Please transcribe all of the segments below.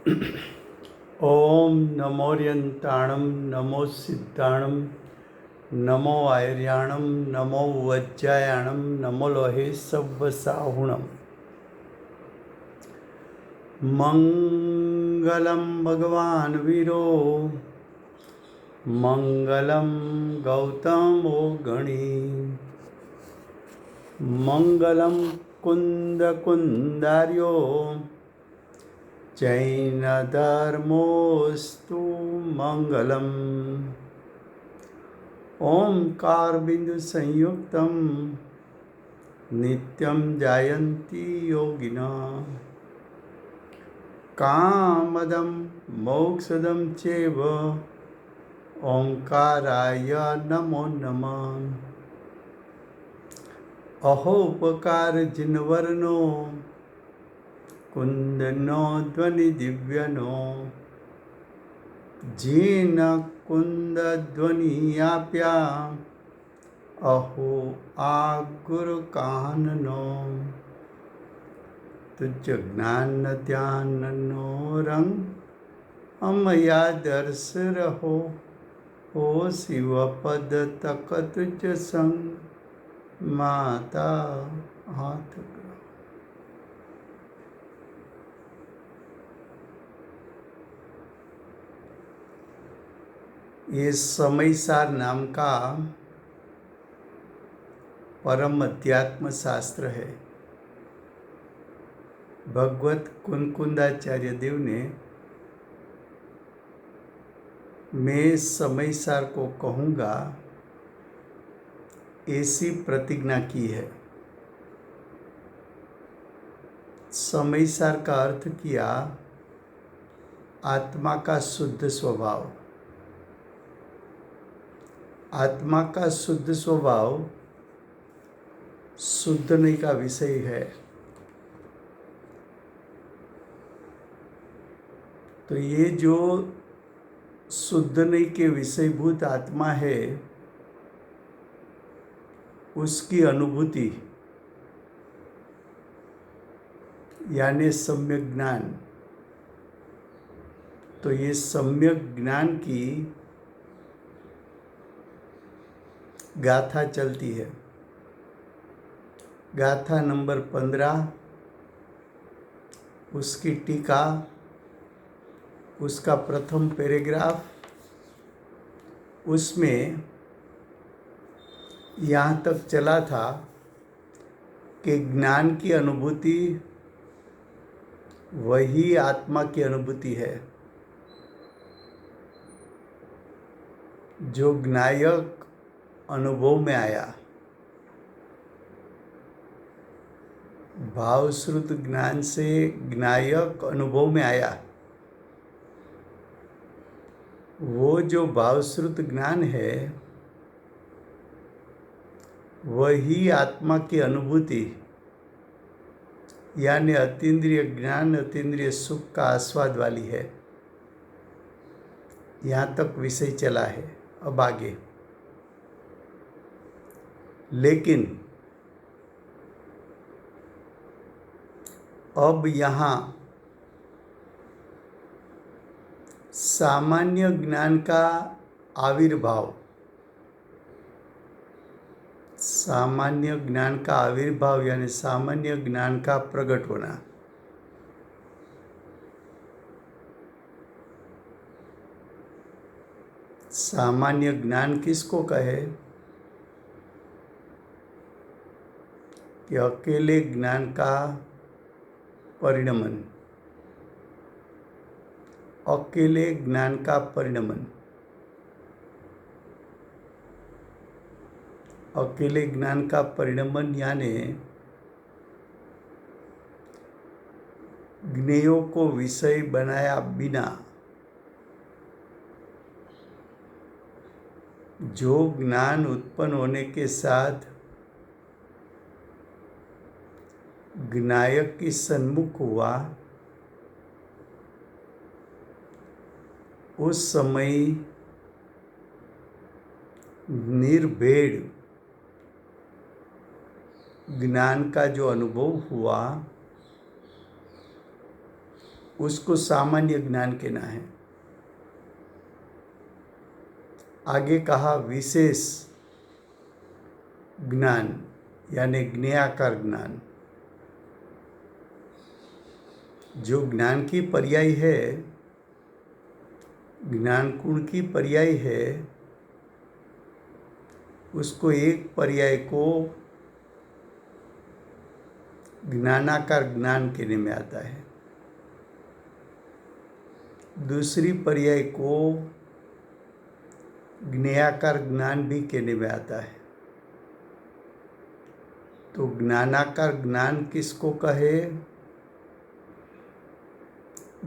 ओम नमोर्यंताणं नमो सिद्धाणं नमो आयर्याणं नमो वज्जायाणं नमो लोहे सव्वसाहुणम्। मंगलं भगवान् वीरो मंगलं गौतमो गणी मंगलं कुन्दकुन्दार्यो जैनधर्मोऽस्तु मंगलम्। ओंकार बिंदु संयुक्तं नित्यं जायन्ति योगिनः कामदं मोक्षदं चैव ओंकाराय नमो नमः। अहोपकार जिनवर्णो कुंदनो ध्वनि दिव्यनो जीन कुंद ध्वनि आप्या अहो आ गुरु काननो तुझ ज्ञान ध्यान नो रंग अमया दर्श रहो हो शिव पद तक तुझ संग माता हाथ। ये समयसार नाम का परम अध्यात्म शास्त्र है। भगवत कुनकुंदाचार्य देव ने मैं समयसार को कहूँगा ऐसी प्रतिज्ञा की है। समयसार का अर्थ किया आत्मा का शुद्ध स्वभाव। आत्मा का शुद्ध स्वभाव शुद्ध नहीं का विषय है। तो ये जो शुद्ध नहीं के विषयभूत आत्मा है उसकी अनुभूति यानी सम्यक ज्ञान। तो ये सम्यक ज्ञान की गाथा चलती है। गाथा नंबर 15 उसकी टीका, उसका प्रथम पैराग्राफ, उसमें यहाँ तक चला था कि ज्ञान की अनुभूति वही आत्मा की अनुभूति है। जो ज्ञायक अनुभव में आया, भावश्रुत ज्ञान से ज्ञायक अनुभव में आया, वो जो भावश्रुत ज्ञान है वही आत्मा की अनुभूति यानी अतीन्द्रिय ज्ञान अतीन्द्रिय सुख का आस्वाद वाली है। यहाँ तक विषय चला है। अब आगे, लेकिन अब यहाँ सामान्य ज्ञान का आविर्भाव, सामान्य ज्ञान का आविर्भाव यानी सामान्य ज्ञान का प्रकट होना। सामान्य ज्ञान किसको कहे कि अकेले ज्ञान का परिणमन, अकेले ज्ञान का परिणमन, अकेले ज्ञान का परिणमन यानी ज्ञेयों को विषय बनाया बिना जो ज्ञान उत्पन्न होने के साथ ज्ञायक की सन्मुख हुआ, उस समय निर्भेद ज्ञान का जो अनुभव हुआ उसको सामान्य ज्ञान कहना है। आगे कहा विशेष ज्ञान यानी ज्ञेयाकार ज्ञान। जो ज्ञान की पर्याय है, ज्ञान गुण की पर्याय है, उसको एक पर्याय को ज्ञानाकार ज्ञान कहने में आता है, दूसरी पर्याय को ज्ञेयाकार ज्ञान भी कहने में आता है। तो ज्ञानाकार ज्ञान किसको कहे,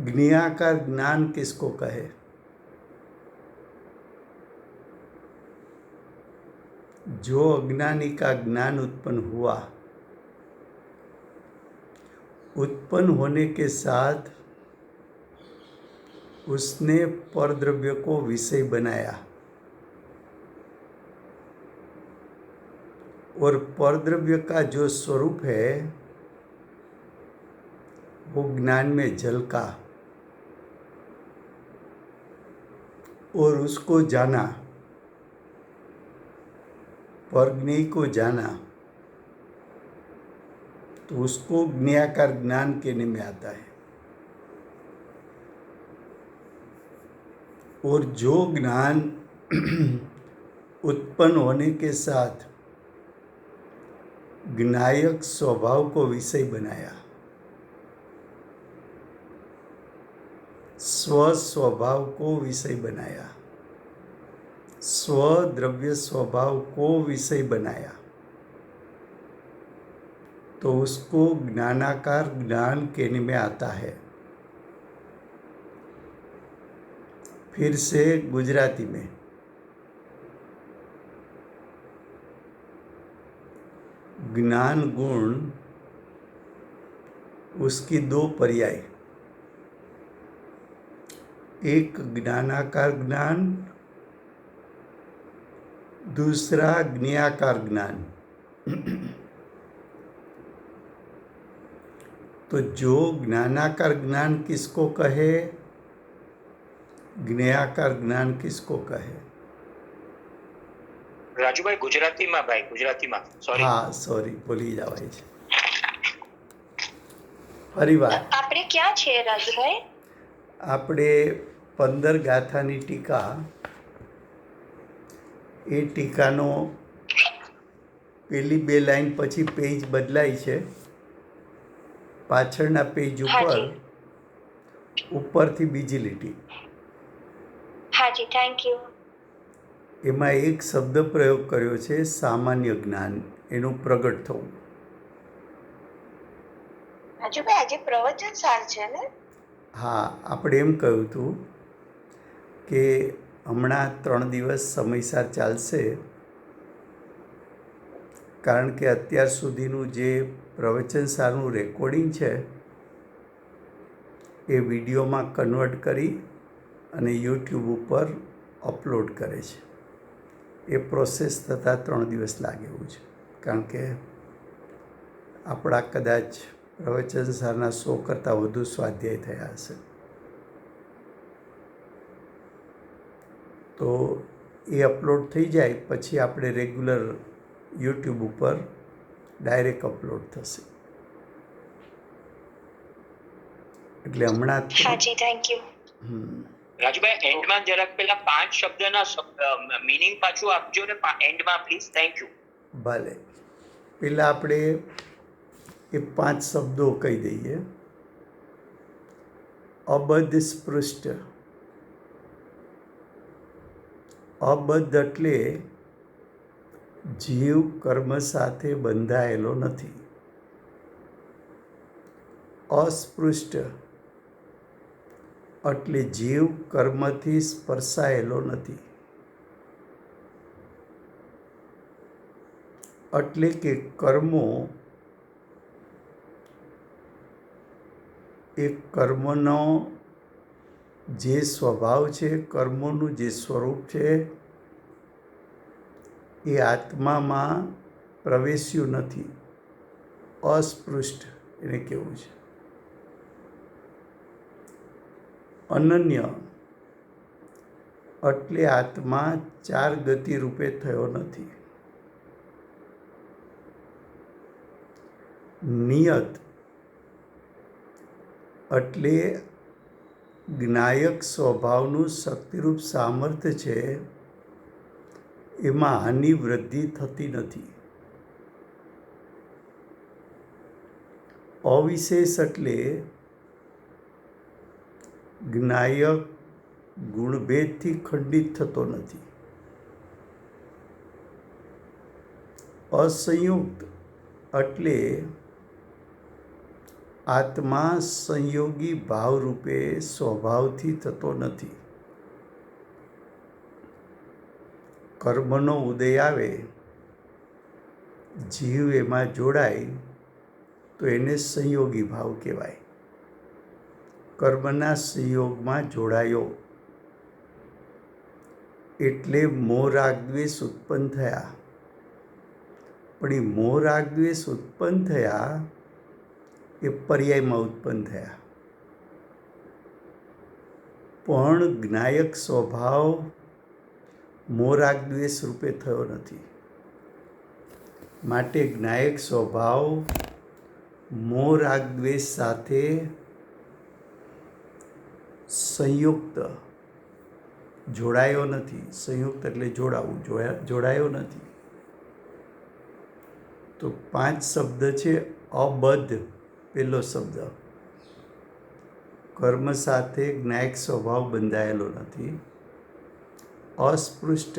ज्ञेयाकार ज्ञान किसको कहे? जो अज्ञानी का ज्ञान उत्पन्न हुआ, उत्पन्न होने के साथ उसने परद्रव्य को विषय बनाया और परद्रव्य का जो स्वरूप है वो ज्ञान में झलका और उसको जाना, परज्ञेय को जाना, तो उसको ज्ञेयाकार ज्ञान कहने में आता है। और जो ज्ञान उत्पन्न होने के साथ ज्ञायक स्वभाव को विषय बनाया, स्वस्वभाव को विषय बनाया, स्वद्रव्य स्वभाव को विषय बनाया, तो उसको ज्ञानाकार ज्ञान कहने में आता है। फिर से गुजराती में, ज्ञान गुण उसकी दो पर्याय, एक ज्ञानाकार ज्ञान, दूसरा ज्ञेयाकार ज्ञान। तो जो ज्ञानाकार ज्ञान किसको कहे, ज्ञेयाकार ज्ञान किसको कहे? રાજુભાઈ ગુજરાતીમાં ભાઈ, ગુજરાતીમાં સોરી. હા સોરી, ભૂલી જવાય છે. ફરી વાર આપણે ક્યાં છે રાજુભાઈ? આપણે 15 ગાથાની ટીકા, એ ટીકાનો પેલી બે લાઈન પછી પેજ બદલાય છે, પાછળના પેજ ઉપર ઉપરથી બીજી લીટી, હાજી થેન્ક યુ. એમાં એક શબ્દ પ્રયોગ કર્યો છે સામાન્ય જ્ઞાન, એનું પ્રગટ થવું. રાજુભાઈ આજે પ્રવચન સાર છે ને? હા, આપણે એમ કહ્યું હતું કે હમણાં 3 દિવસ સમયસાર ચાલશે, કારણ કે અત્યાર સુધીનું જે પ્રવચન સારનું રેકોર્ડિંગ છે એ વિડીયોમાં કન્વર્ટ કરી અને યુટ્યુબ ઉપર અપલોડ કરે છે. એ પ્રોસેસ થતાં 3 દિવસ લાગે એવું છે, કારણ કે આપણા કદાચ પ્રવચન સારના 100 કરતાં વધુ સ્વાધ્યાય થયા હશે. તો એ અપલોડ થઈ જાય પછી આપણે રેગ્યુલર યુટ્યુબ ઉપર ડાયરેક્ટ અપલોડ થશે. એટલે હમણાં હાજી થેન્ક યુ. રાજુભાઈ એન્ડમાં જરાક પેલા 5 શબ્દના મીનિંગ પાછું આપજો ને એન્ડમાં પ્લીઝ. Thank you. ભલે, પહેલાં આપણે એ 5 શબ્દો કહી દઈએ. અબદ્ધ સ્પૃષ્ટ. અબદ્ધ એટલે જીવ કર્મ સાથે બંધાયેલો નથી. અસ્પૃષ્ટ એટલે જીવ કર્મથી સ્પર્શાયેલો નથી. એટલે કે કર્મો એ કર્મનો જે સ્વભાવ છે, કર્મોનું જે સ્વરૂપ છે એ આત્મામાં પ્રવેશ્યું નથી. અસ્પૃષ્ટ એને કહેવું છે. અનન્ય એટલે આત્મા ચાર ગતિ રૂપે થયો નથી. નિયત એટલે જ્ઞાયક સ્વભાવનું શક્તિરૂપ સામર્થ્ય છે, એમાં હાનિ વૃદ્ધિ થતી નથી. અવિશેષ એટલે જ્ઞાયક ગુણભેદથી ખંડિત થતો નથી. અસંયુક્ત એટલે આત્મા સંયોગી ભાવરૂપે સ્વભાવથી થતો નથી. કર્મનો ઉદય આવે, જીવ એમાં જોડાય તો એને સંયોગી ભાવ કહેવાય. કર્મના સંયોગમાં જોડાયો એટલે મોહ રાગ દ્વેષ ઉત્પન્ન થયા. પણ એ મોહ રાગ દ્વેષ ઉત્પન્ન થયા એ પર્યાયમાં ઉત્પન્ન થયા. પણ જ્ઞાયક સ્વભાવ મોહ રાગ દ્વેષ રૂપે થયો નથી. માટે જ્ઞાયક સ્વભાવ મોહ રાગ દ્વેષ સાથે સંયુક્ત જોડાયો નથી. સંયુક્ત એટલે જોડાવું, જોડાયો નથી. તો 5 શબ્દ છે. અબદ્ધ પહેલો શબ્દ. કર્મ સાથે જ્ઞાયક સ્વભાવ બંધાયેલો નથી. અસ્પૃષ્ટ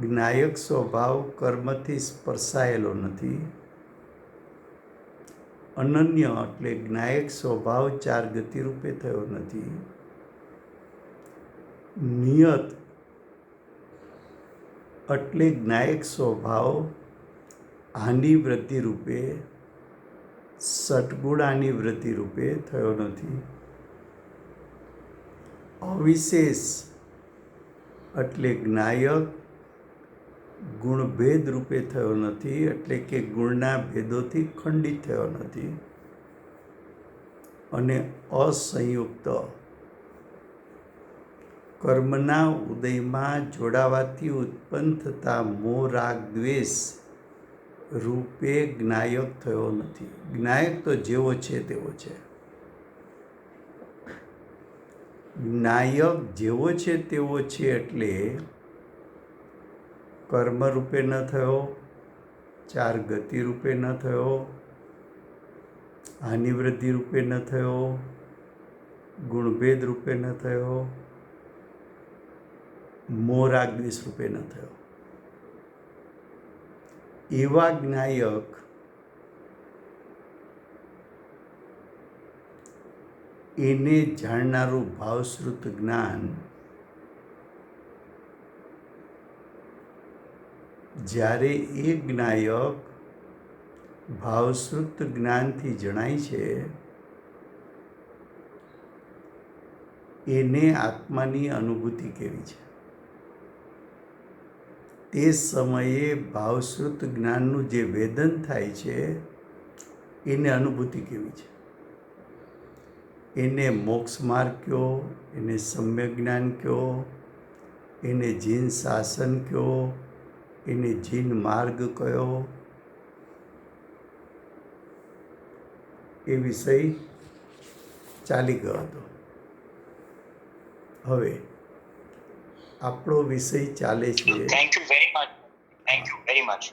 જ્ઞાયક સ્વભાવ કર્મથી સ્પર્શાયેલો નથી. અનન્ય એટલે જ્ઞાયક સ્વભાવ ચાર ગતિ રૂપે થયો નથી. નિયત એટલે જ્ઞાયક સ્વભાવ હાનિ વૃદ્ધિ રૂપે સટગુણાની વૃદ્ધિ રૂપે થયો નથી. અવિશેષ એટલે જ્ઞાયક ગુણભેદ રૂપે થયો નથી, એટલે કે ગુણના ભેદોથી ખંડિત થયો નથી. અને અસંયુક્ત કર્મના ઉદયમાં જોડાવાથી ઉત્પન્ન થતા મોહ રાગ દ્વેષ રૂપે જ્ઞાયક થયો નથી. જ્ઞાયક તો જેવો છે તેવો છે. જ્ઞાયક જેવો છે તેવો છે એટલે કર્મ રૂપે ન થયો, ચાર ગતિ રૂપે ન થયો, હાનિવૃદ્ધિ રૂપે ન થયો, ગુણભેદ રૂપે ન થયો, મોહ રાગ દ્વેષ રૂપે ન થયો. એવા જ્ઞાયક એને જાણનારું ભાવશ્રુત જ્ઞાન જ્યારે એ જ્ઞાયક ભાવશ્રુત જ્ઞાનથી જણાય છે, એને આત્માની અનુભૂતિ કેવી છે. તે સમયે ભાવશ્રુત જ્ઞાનનું જે વેદન થાય છે એને અનુભૂતિ કેવી છે. એને મોક્ષ માર્ગ કહો, એને સમ્યક જ્ઞાન કહો, એને જીન શાસન કહો, એને જીન માર્ગ કયો, એ વિષય ચાલી ગયો હતો. હવે આપણો વિષય ચાલે છે. Thank you very much. Thank you very much.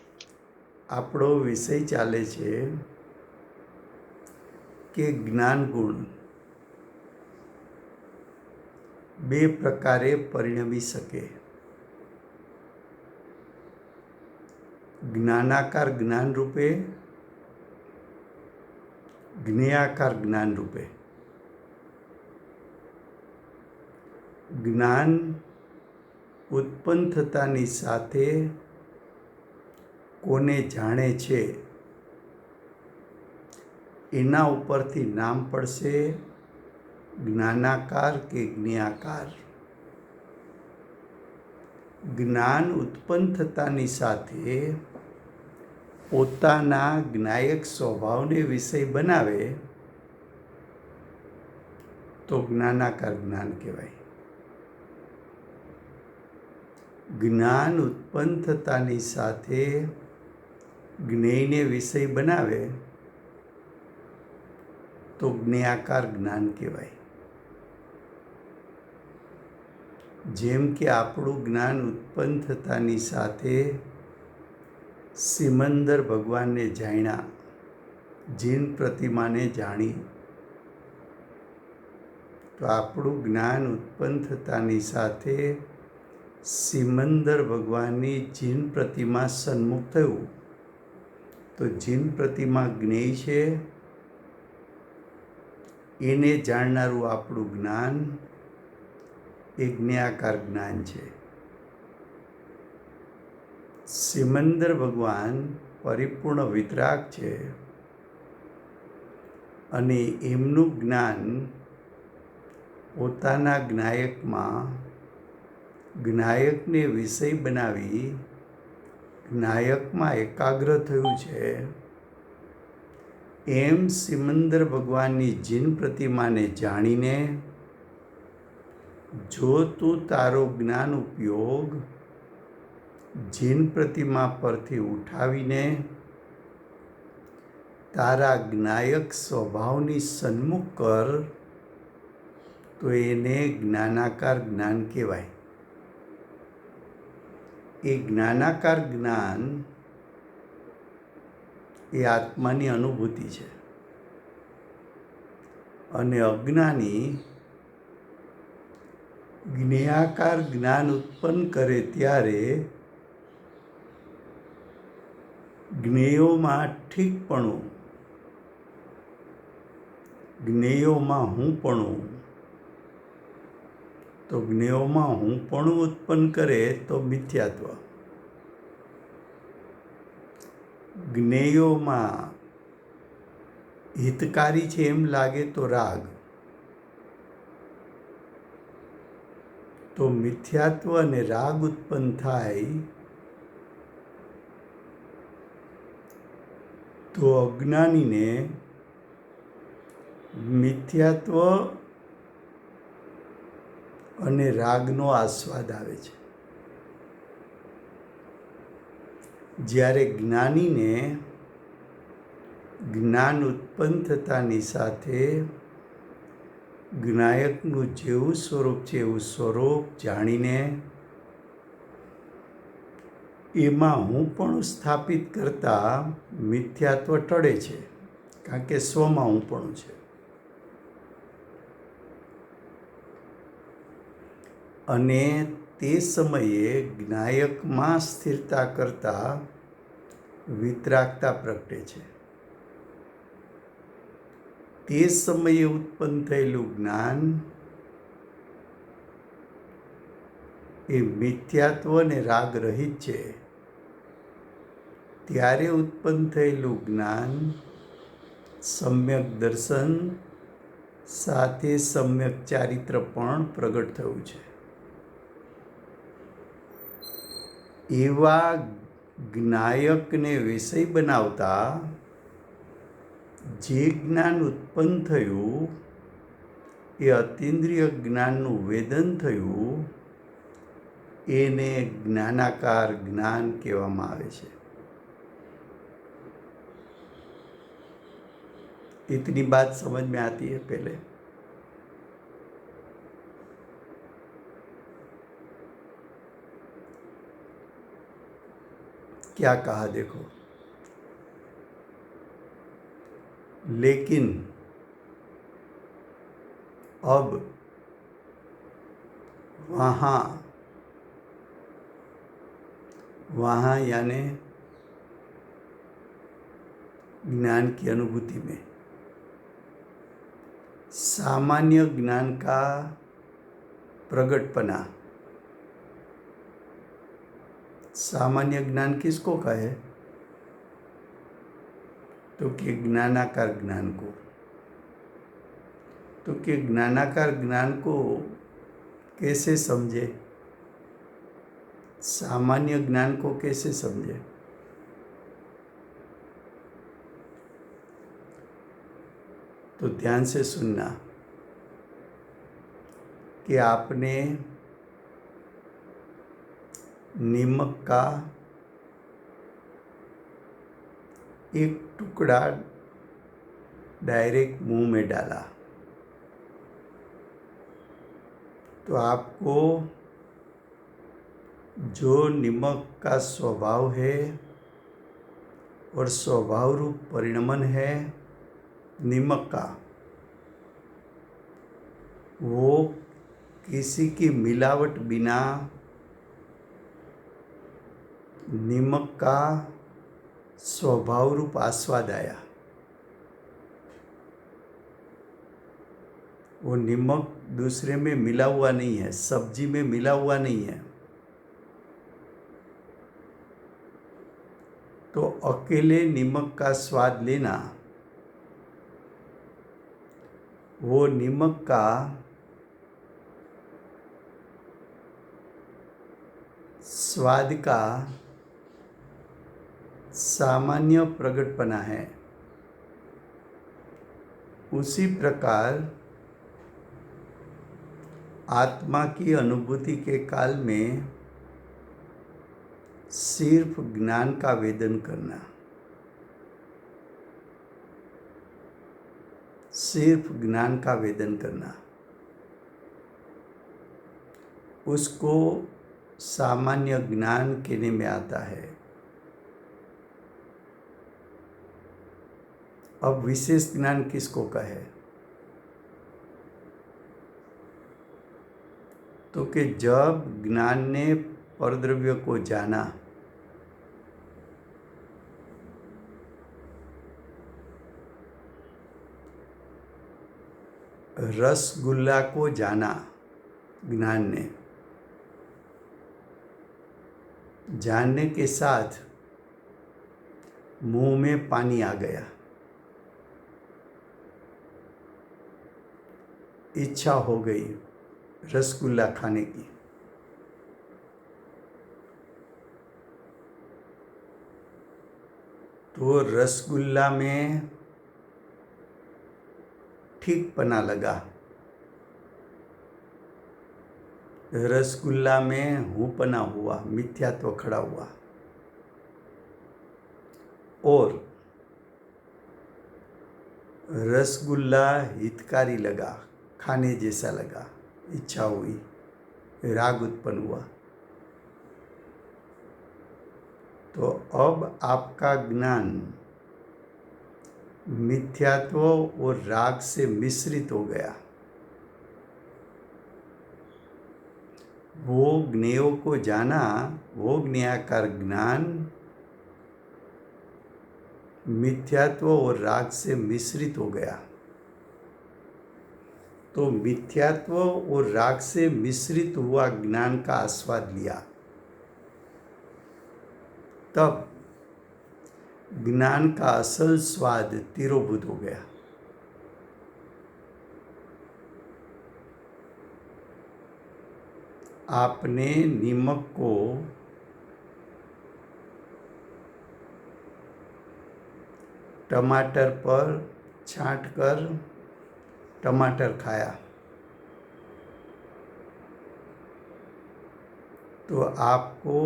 આપણો વિષય ચાલે છે કે જ્ઞાન ગુણ બે પ્રકારે પરિણમી શકે. જ્ઞાનાકાર જ્ઞાન રૂપે, જ્ઞેયાકાર જ્ઞાન રૂપે. જ્ઞાન ઉત્પન્ન થતાની સાથે કોને જાણે છે એના ઉપરથી નામ પડશે જ્ઞાનાકાર કે જ્ઞેયાકાર. જ્ઞાન ઉત્પન્ન થતાની સાથે પોતાના જ્ઞાયક સ્વભાવને વિષય બનાવે તો જ્ઞાનાકાર જ્ઞાન કહેવાય. જ્ઞાન ઉત્પન્ન થતાની સાથે જ્ઞેયને વિષય બનાવે તો જ્ઞેયાકાર જ્ઞાન કહેવાય. જેમ કે આપણું જ્ઞાન ઉત્પન્ન થતાની સાથે સિમંદર ભગવાનને જાણ્યા, જીન પ્રતિમાને જાણી, તો આપણું જ્ઞાન ઉત્પન્ન થતાની સાથે સિમંદર ભગવાનની જીન પ્રતિમા સન્મુખ થયું, તો જીન પ્રતિમા જ્ઞેય છે, એને જાણનારું આપણું જ્ઞાન એ જ્ઞેયાકાર જ્ઞાન છે. સિમંદર ભગવાન પરિપૂર્ણ વિતરાગ છે અને એમનું જ્ઞાન પોતાના જ્ઞાયકમાં જ્ઞાયકને વિષય બનાવી જ્ઞાયકમાં એકાગ્ર થયું છે. એમ સિમંદર ભગવાનની જીન પ્રતિમાને જાણીને જો તું તારો જ્ઞાન ઉપયોગ જીન પ્રતિમા પરથી ઉઠાવીને તારા જ્ઞાયક સ્વભાવની સન્મુખ કર, તો એને જ્ઞાનાકાર જ્ઞાન કહેવાય. એ જ્ઞાનાકાર જ્ઞાન એ આત્માની અનુભૂતિ છે અને અજ્ઞાની જ્ઞેયાકાર જ્ઞાન ઉત્પન્ન કરે ત્યારે જ્ઞેયોમાં ઠીકપણું, જ્ઞેયોમાં હુંપણું, તો જ્ઞેયોમાં હુંપણું ઉત્પન્ન કરે તો મિથ્યાત્વ, જ્ઞેયોમાં હિતકારી છે એમ લાગે તો રાગ, તો મિથ્યાત્વ અને રાગ ઉત્પન્ન થાય તો અજ્ઞાનીને મિથ્યાત્વ અને રાગનો આસ્વાદ આવે છે. જ્યારે જ્ઞાનીને જ્ઞાન ઉત્પન્ન થતાની સાથે જ્ઞાયકનું જેવું સ્વરૂપ છે એવું સ્વરૂપ જાણીને એમાં હું પણ સ્થાપિત કરતા મિથ્યાત્વ ટળે છે, કારણ કે સ્વમાં હું પણ છે. અને તે સમયે જ્ઞાયકમાં સ્થિરતા કરતા વિતરાગતા પ્રગટે છે. તે સમયે ઉત્પન્ન થયેલું જ્ઞાન એ મિથ્યાત્વ અને રાગ રહિત છે. ત્યારે ઉત્પન્ન થયેલું જ્ઞાન સમ્યક દર્શન સાથે સમ્યક ચારિત્ર પણ પ્રગટ થયું છે. એવા જ્ઞાયકને વિષય બનાવતા જે જ્ઞાન ઉત્પન્ન થયું એ અતિન્દ્રિય જ્ઞાનનું વેદન થયું, એને જ્ઞાનાકાર જ્ઞાન કહેવામાં આવે છે. इतनी बात समझ में आती है पहले. क्या कहा देखो. लेकिन अब वहाँ यानी ज्ञान की अनुभूति में सामान्य ज्ञान का प्रगटपना. सामान्य ज्ञान किसको कहे? तो कि ज्ञानाकार ज्ञान को. तो कि ज्ञानाकार ज्ञान को कैसे समझे? सामान्य ज्ञान को कैसे समझे? तो ध्यान से सुनना. कि आपने नमक का एक टुकड़ा डायरेक्ट मुंह में डाला, तो आपको जो नमक का स्वभाव है और स्वभाव रूप परिणमन है नमक का, वो किसी की मिलावट बिना नमक का स्वभाव रूप आस्वाद आया। वो नमक दूसरे में मिला हुआ नहीं है, सब्जी में मिला हुआ नहीं है। तो अकेले नमक का स्वाद लेना, वो नमक का स्वाद का सामान्य प्रकटपना है। उसी प्रकार आत्मा की अनुभूति के काल में सिर्फ ज्ञान का वेदन करना, सिर्फ ज्ञान का वेदन करना, उसको सामान्य ज्ञान कहने में आता है। अब विशेष ज्ञान किसको कहे? तो कि जब ज्ञान ने परद्रव्य को जाना, रसगुल्ला को जाना, ज्ञान ने जानने के साथ मुंह में पानी आ गया, इच्छा हो गई रसगुल्ला खाने की। तो रसगुल्ला में ठीक पना लगा, रसगुल्ला में हूपना हुआ, मिथ्यात्व खड़ा हुआ, और रसगुल्ला हितकारी लगा, खाने जैसा लगा, इच्छा हुई, राग उत्पन्न हुआ। तो अब आपका ज्ञान मिथ्यात्व और राग से मिश्रित हो गया। वो ज्ञेय को जाना, वो ज्ञेयाकार ज्ञान मिथ्यात्व और राग से मिश्रित हो गया। तो मिथ्यात्व और राग से मिश्रित हुआ ज्ञान का आस्वाद लिया, तब ज्ञान का असल स्वाद तिरोभूत हो गया। आपने नमक को टमाटर पर छांटकर टमाटर खाया, तो आपको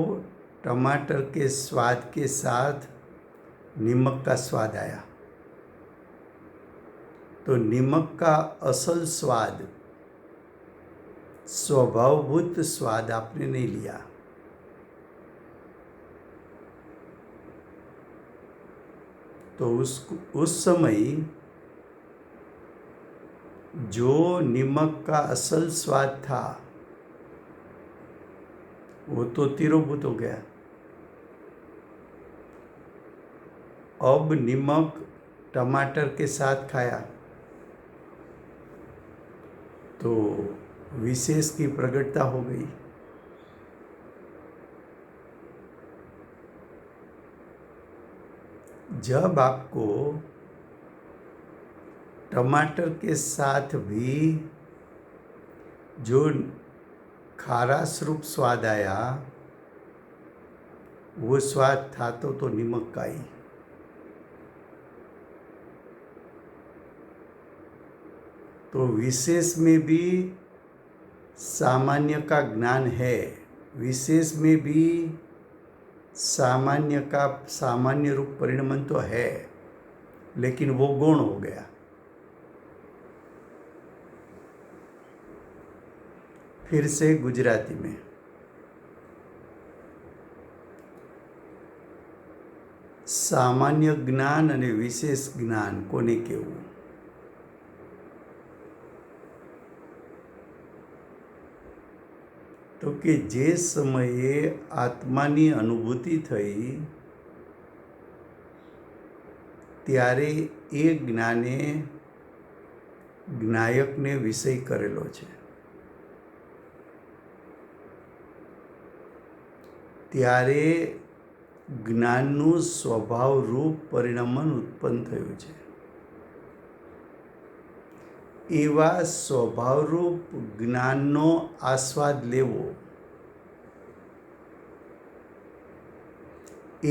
टमाटर के स्वाद के साथ नमक का स्वाद आया। तो नमक का असल स्वाद, स्वभावभूत स्वाद आपने नहीं लिया। तो उस समय जो नमक का असल स्वाद था वो तो तिरोभूत हो गया। अब नमक टमाटर के साथ खाया तो विशेष की प्रकटता हो गई। जब आपको टमाटर के साथ भी जो खारास रूप स्वाद आया, वो स्वाद था तो नमक का ही। तो विशेष में भी सामान्य का ज्ञान है, विशेष में भी सामान्य का सामान्य रूप परिणमन तो है, लेकिन वो गौण हो गया। फिर से गुजराती में, सामान्य ज्ञान અને વિશેષ જ્ઞાન કોને કહેવું? તો કે જે સમયે આત્માની અનુભૂતિ થઈ ત્યારે એ જ્ઞાને જ્ઞાયકને વિષય કરેલો છે, ત્યારે જ્ઞાનનું સ્વભાવરૂપ પરિણમન ઉત્પન્ન થયું છે। એવા સ્વભાવરૂપ જ્ઞાનનો આસ્વાદ લેવો,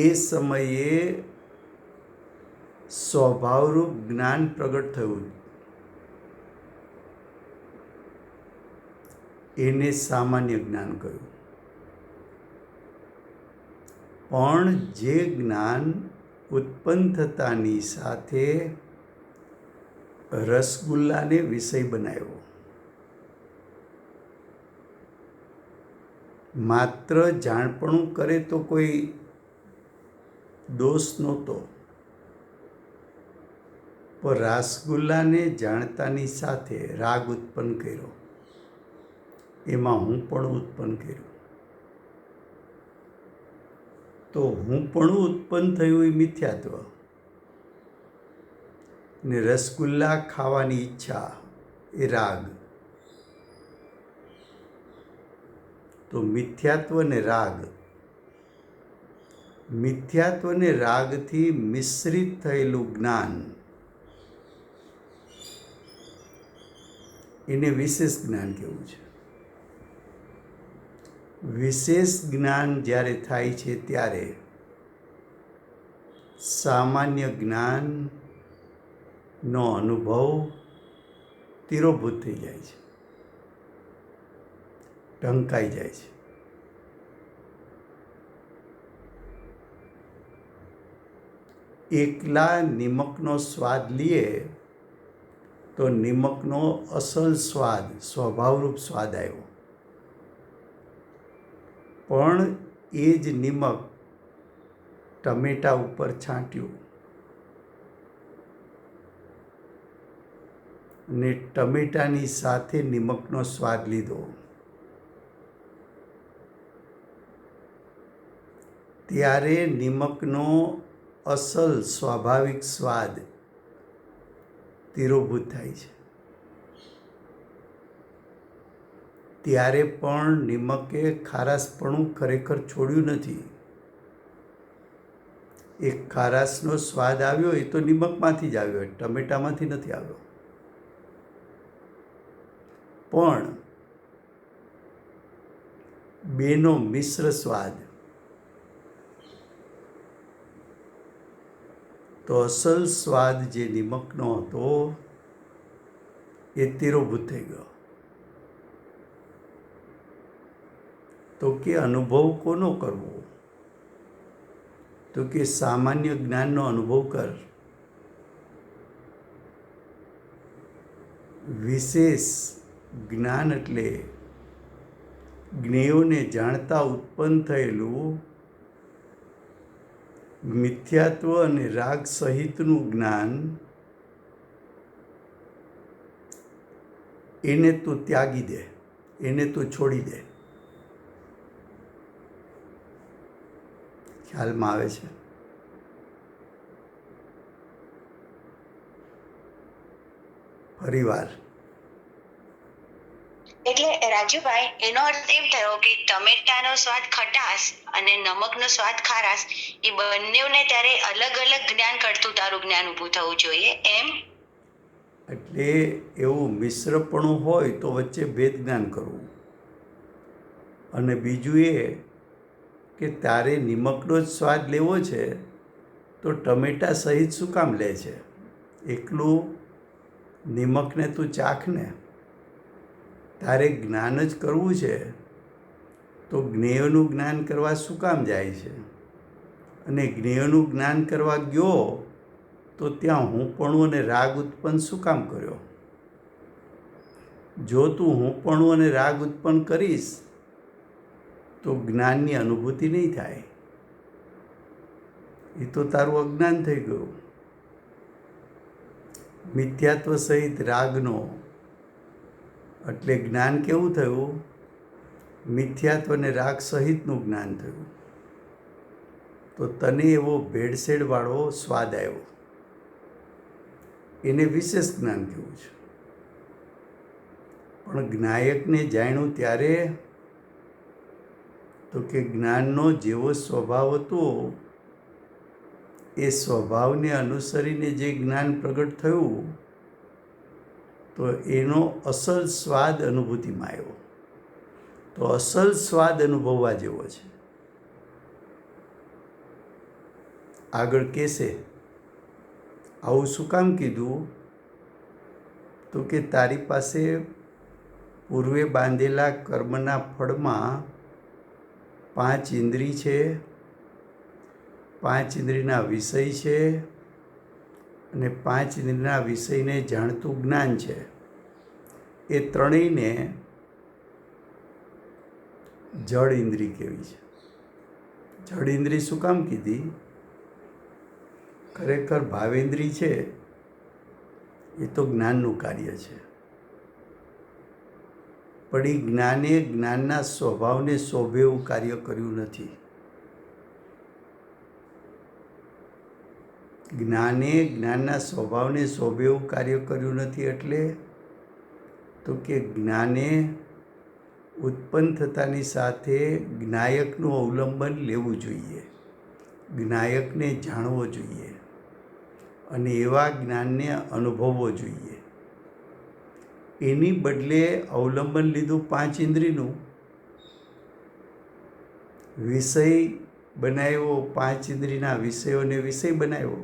એ સમયે સ્વભાવરૂપ જ્ઞાન પ્રગટ થયું, એને સામાન્ય જ્ઞાન કહ્યું। પણ જે જ્ઞાન ઉત્પન્ન થતાની સાથે રસગુલ્લાને વિષય બનાવ્યો, માત્ર જાણપણું કરે તો કોઈ દોષ નહોતો, પણ રસગુલ્લાને જાણતાની સાથે રાગ ઉત્પન્ન કર્યો, એમાં હું પણ ઉત્પન્ન કર્યું। તો હું પણ ઉત્પન્ન થયું એ મિથ્યાત્વ, ને રસગુલ્લા ખાવાની ઈચ્છા એ રાગ। તો મિથ્યાત્વ ને રાગ, મિથ્યાત્વ ને રાગથી મિશ્રિત થયેલું જ્ઞાન, એને વિશેષ જ્ઞાન કહેવું છે। વિશેષ જ્ઞાન જ્યારે થાય છે ત્યારે સામાન્ય જ્ઞાનનો અનુભવ તિરોભૂત થઈ જાય છે, ઢંકાઈ જાય છે। એકલા નિમકનો સ્વાદ લઈએ તો નિમકનો અસલ સ્વાદ, સ્વભાવરૂપ સ્વાદ આવ્યો, પણ એ જ નિમક ટમેટા ઉપર છાંટ્યું ને ટમેટાની સાથે નિમકનો સ્વાદ લીધો, ત્યારે નિમકનો અસલ સ્વાભાવિક સ્વાદ તિરોભૂત થાય છે। ત્યારે પણ નિમકે ખારાશપણું ખરેખર છોડ્યું નથી। એ ખારાશનો સ્વાદ આવ્યો એ તો નિમકમાંથી જ આવ્યો, ટમેટામાંથી નથી આવ્યો। પણ બેનો મિશ્ર સ્વાદ, તો અસલ સ્વાદ જે નિમકનો હતો એ તિરોભૂત થઈ ગયો। તો કે અનુભવ કોનો કરવો? તો કે સામાન્ય જ્ઞાનનો અનુભવ કર, વિશેષ જ્ઞાન એટલે જ્ઞેયોને જાણતા ઉત્પન્ન થયેલું મિથ્યાત્વ અને રાગ સહિતનું જ્ઞાન, એને તું ત્યાગી દે, એને તું છોડી દે। ખ્યાલમાં આવે છે? ફરીવાર, એટલે રાજુભાઈ, એનો અર્થ એમ થયો કે ટમેટાનો સ્વાદ ખટાશ અને નમકનો સ્વાદ ખારાશ, એ બંનેને ત્યારે અલગ અલગ જ્ઞાન કરતું તારું જ્ઞાન ઊભું થવું જોઈએ એમ? એટલે એવું મિશ્રપણું હોય તો વચ્ચે ભેદ જ્ઞાન કરવું, અને બીજું એ કે તારે નિમકનો જ સ્વાદ લેવો છે તો ટમેટા સહિત શું કામ લે છે? એકલું નિમકને તું ચાખને, તારે જ્ઞાન જ કરવું છે તો જ્ઞેયનું જ્ઞાન કરવા શું કામ જાય છે? અને જ્ઞેયનું જ્ઞાન કરવા ગયો તો ત્યાં હુંપણું અને રાગ ઉત્પન્ન શું કામ કર્યો? જો તું હુંપણું અને રાગ ઉત્પન્ન કરીશ તો જ્ઞાનની અનુભૂતિ નહીં થાય. એ તો તારું અજ્ઞાન થઈ ગયું. મિથ્યાત્વ સહિત રાગનો એટલે જ્ઞાન કેવું થયું? મિથ્યાત્વ અને રાગ સહિતનું જ્ઞાન થયું. તો તને એવો ભેળસેળવાળો સ્વાદ આવ્યો, એને વિશેષ જ્ઞાન કહેવું છે. પણ જ્ઞાયકને જાણ્યું ત્યારે તો કે જ્ઞાનનો જેવો સ્વભાવ હતો એ સ્વભાવને અનુસરીને જે જ્ઞાન પ્રગટ થયું તો એનો અસલ સ્વાદ અનુભૂતિમાં આવ્યો. તો અસલ સ્વાદ અનુભવવા જેવો છે. આગળ કહેશે આવું શું કામ કીધું? તો કે તારી પાસે પૂર્વે બાંધેલા કર્મના ફળમાં 5 ઇન્દ્રિય છે, 5 ઇન્દ્રિયના વિષય છે અને 5 ઇન્દ્રિયના વિષયને જાણતું જ્ઞાન છે. એ ત્રણેયને જડ ઇન્દ્રિય કહેવી છે. જડ ઇન્દ્રિય શું કામ કીધી? ખરેખર ભાવેન્દ્રિય છે એ તો જ્ઞાનનું કાર્ય છે, પણ એ જ્ઞાને જ્ઞાનના સ્વભાવને શોભે એવું કાર્ય કર્યું નથી. જ્ઞાને જ્ઞાનના સ્વભાવને શોભે એવું કાર્ય કર્યું નથી એટલે તો કે જ્ઞાને ઉત્પન્ન થતાની સાથે જ્ઞાયકનું અવલંબન લેવું જોઈએ, જ્ઞાયકને જાણવો જોઈએ અને એવા જ્ઞાનને અનુભવવો જોઈએ. એની બદલે અવલંબન લીધું 5 ઇન્દ્રિયનું, વિષય બનાવ્યો, 5 ઇન્દ્રિયના વિષયોને વિષય બનાવ્યો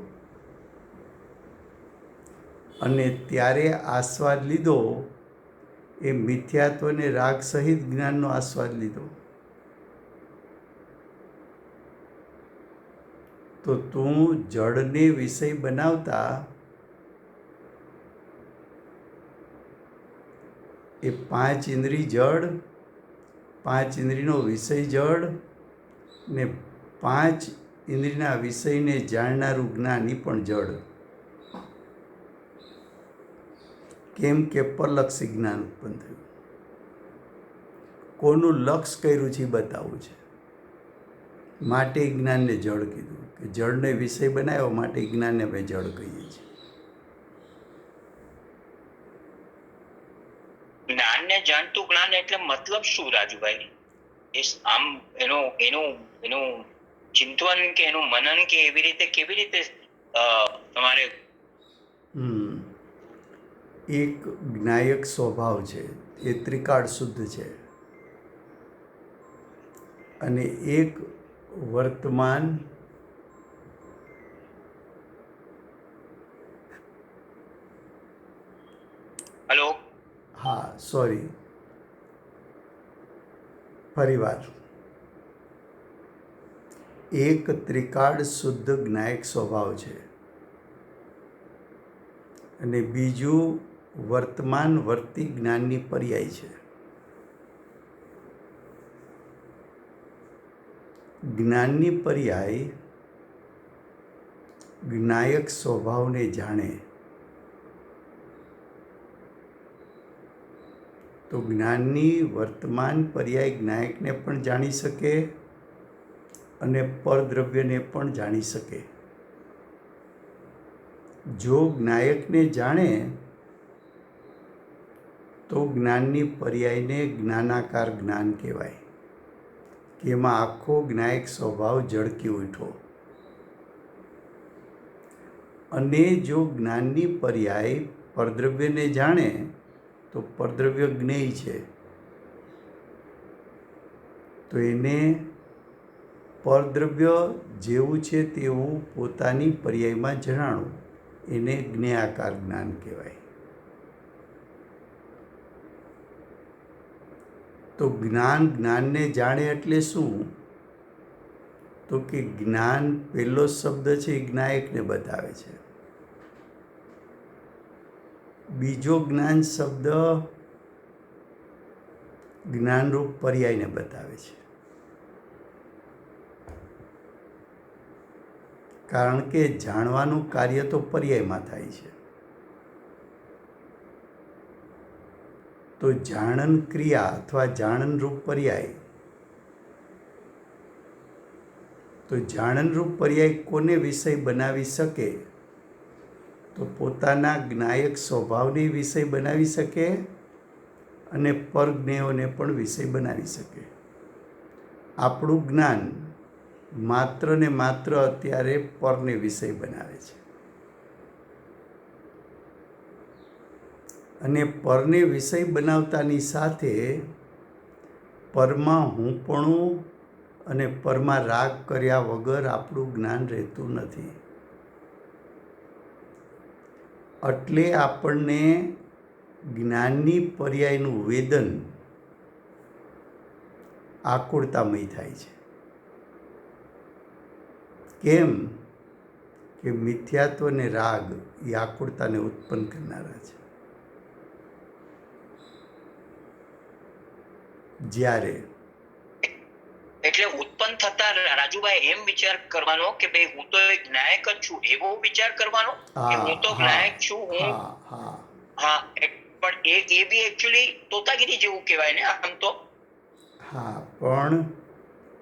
અને ત્યારે આસ્વાદ લીધો એ મિથ્યાત્વને રાગ સહિત જ્ઞાનનો આસ્વાદ લીધો. તો તું જડને વિષય બનાવતા એ 5 ઇન્દ્રિય જડ, 5 ઇન્દ્રિયનો વિષય જડ ને 5 ઇન્દ્રિયના વિષયને જાણનારું જ્ઞાન એ પણ જડ. કેમ કે પરલક્ષી જ્ઞાન ઉત્પન્ન થયું. કોનું લક્ષ કર્યું છે એ બતાવવું છે, માટે જ્ઞાનને જડ કીધું. કે જળને વિષય બનાવ્યો માટે જ્ઞાનને આપણે જડ કહીએ છીએ. જ્ઞાનને જાણતું જ્ઞાન એટલે મતલબ શું રાજુભાઈ? આમ એનું ચિંતન કે એનું મનન કે કેવી રીતે તમારે? એક જ્ઞાયક સ્વભાવ છે, એ ત્રિકાળ શુદ્ધ છે અને એક વર્તમાન હલો, હા સોરી, ફરીવાર. એક ત્રિકાળ શુદ્ધ જ્ઞાયક સ્વભાવ છે અને બીજું વર્તમાન વર્તી જ્ઞાનની પર્યાય છે. જ્ઞાનની પર્યાય જ્ઞાયક સ્વભાવને જાણે તો જ્ઞાનની વર્તમાન પર્યાય જ્ઞાયકને પણ જાણી શકે અને પરદ્રવ્યને પણ જાણી શકે. જો જ્ઞાયકને જાણે તો જ્ઞાનની પર્યાયને જ્ઞાનાકાર જ્ઞાન કહેવાય કે એમાં આખો જ્ઞાયક સ્વભાવ ઝળકી ઉઠ્યો. અને જો જ્ઞાનની પર્યાય પરદ્રવ્યને જાણે તો પરદ્રવ્ય જ્ઞેય છે તો એને પરદ્રવ્ય જેવું છે તેવું પોતાની પર્યાયમાં જણાણું, એને જ્ઞેયાકાર જ્ઞાન કહેવાય. તો જ્ઞાનને જાણે એટલે શું? તો કે જ્ઞાન પહેલો શબ્દ છે એ જ્ઞાયકને બતાવે છે. બીજો જ્ઞાન શબ્દ જ્ઞાનરૂપ પર્યાયને બતાવે છે. કારણ કે જાણવાનું કાર્ય તો પર્યાયમાં થાય છે. તો જાણન ક્રિયા અથવા જાણનરૂપ પર્યાય, તો જાણનરૂપ પર્યાય કોને વિષય બનાવી શકે? તો પોતાના જ્ઞાયક સ્વભાવને વિષય બનાવી શકે અને પરજ્ઞેયોને પણ વિષય બનાવી શકે. આપણું જ્ઞાન માત્ર ને માત્ર અત્યારે પરને વિષય બનાવે છે, અને પરને વિષય બનાવતાની સાથે પરમાં હુંપણું અને પરમાં રાગ કર્યા વગર આપણું જ્ઞાન રહેતું નથી. એટલે આપણને જ્ઞાનની પર્યાયનું વેદન આકુળતામય થાય છે. કેમ? કે મિથ્યાત્વ અને રાગ એ આકુળતાને ઉત્પન્ન કરનારા છે. જ્યારે એટલે ઉત્પન્ન થતા રાજુભાઈ એમ વિચાર કરવાનો કે ભાઈ હું તો એક જ્ઞાયક જ છું, એવો વિચાર કરવાનો કે હું તો જ્ઞાયક છું, હું પણ એ બી એકચ્યુઅલી તોતાગીરી જેવું કહેવાય ને આમ તો. હા, પણ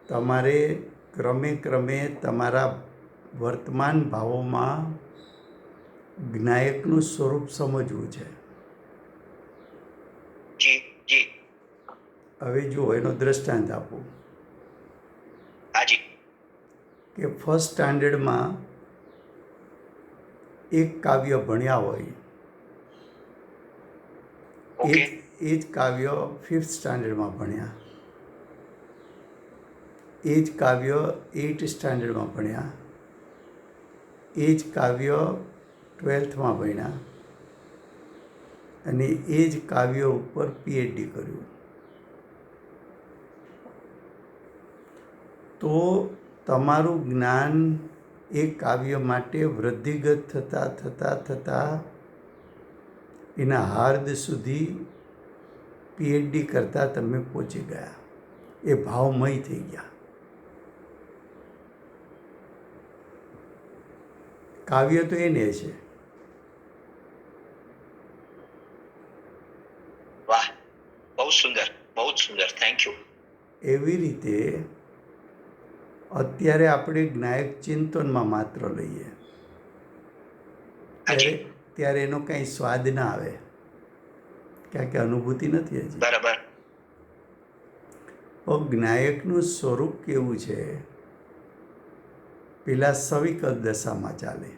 તમારે ક્રમે ક્રમે તમારા વર્તમાન ભાવોમાં જ્ઞાયકનું સ્વરૂપ સમજવું છે. જી જી. હવે જુઓ, એનો દ્રષ્ટાંત આપું હાજી. કે ફર્સ્ટ સ્ટાન્ડર્ડમાં એક કાવ્ય ભણ્યા હોય, એ જ કાવ્ય ફિફ્થ સ્ટાન્ડર્ડમાં ભણ્યા, એ જ કાવ્ય 8th સ્ટાન્ડર્ડમાં ભણ્યા, એ જ કાવ્ય 12thમાં ભણ્યા, અને એ જ કાવ્ય ઉપર PhD કર્યું. તો તમારું જ્ઞાન એ કાવ્ય માટે વૃદ્ધિગત થતાં એના હાર્દ સુધી PhD કરતાં તમે પહોંચી ગયા, એ ભાવમય થઈ ગયા. કાવ્ય તો એને છે. વાહ, બહુ સુંદર, બહુ સુંદર, થેન્ક યુ. એવી રીતે અત્યારે આપણે જ્ઞાયક ચિંતનમાં માત્ર લઈએ ત્યારે એનો કંઈ સ્વાદ ના આવે, કારણ કે અનુભૂતિ નથી હજી. બરાબર. પણ જ્ઞાયકનું સ્વરૂપ કેવું છે? પેલા સવિકલ્પ દશામાં ચાલે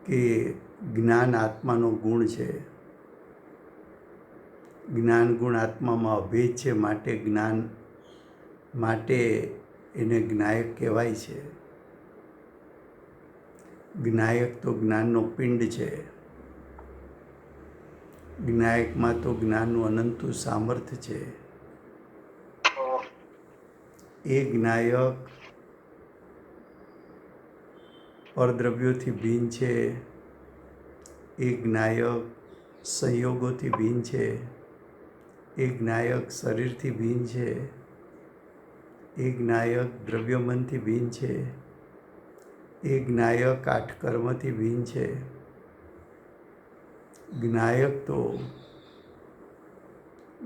કે જ્ઞાન આત્માનો ગુણ છે, જ્ઞાન ગુણ આત્મામાં અભેદ છે, માટે એને જ્ઞાયક કહેવાય છે. જ્ઞાયક તો જ્ઞાનનો પિંડ છે. જ્ઞાયકમાં તો જ્ઞાનનું અનંતું સામર્થ્ય છે. એ જ્ઞાયક પરદ્રવ્યોથી ભિન્ન છે, એ જ્ઞાયક સંયોગોથી ભિન્ન છે, એ જ્ઞાયક શરીરથી ભિન્ન છે, એ જ્ઞાયક દ્રવ્યમનથી ભિન્ન છે, એ જ્ઞાયક આઠ કર્મથી ભિન્ન છે. જ્ઞાયક તો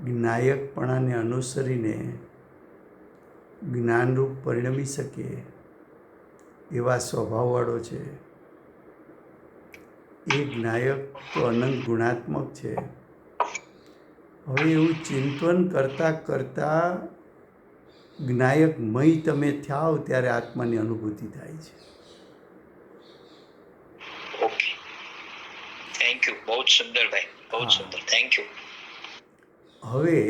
જ્ઞાયકપણાને અનુસરીને જ્ઞાનરૂપ પરિણમી શકે એવા સ્વભાવવાળો છે. એ જ્ઞાયક તો અનંત ગુણાત્મક છે. હવે એવું ચિંતન કરતાં જ્ઞાયકમય તમે થાવ ત્યારે આત્માની અનુભૂતિ થાય છે. Okay, thank you. બહુ સુંદર ભાઈ, બહુ સુંદર, થેન્ક યુ. હવે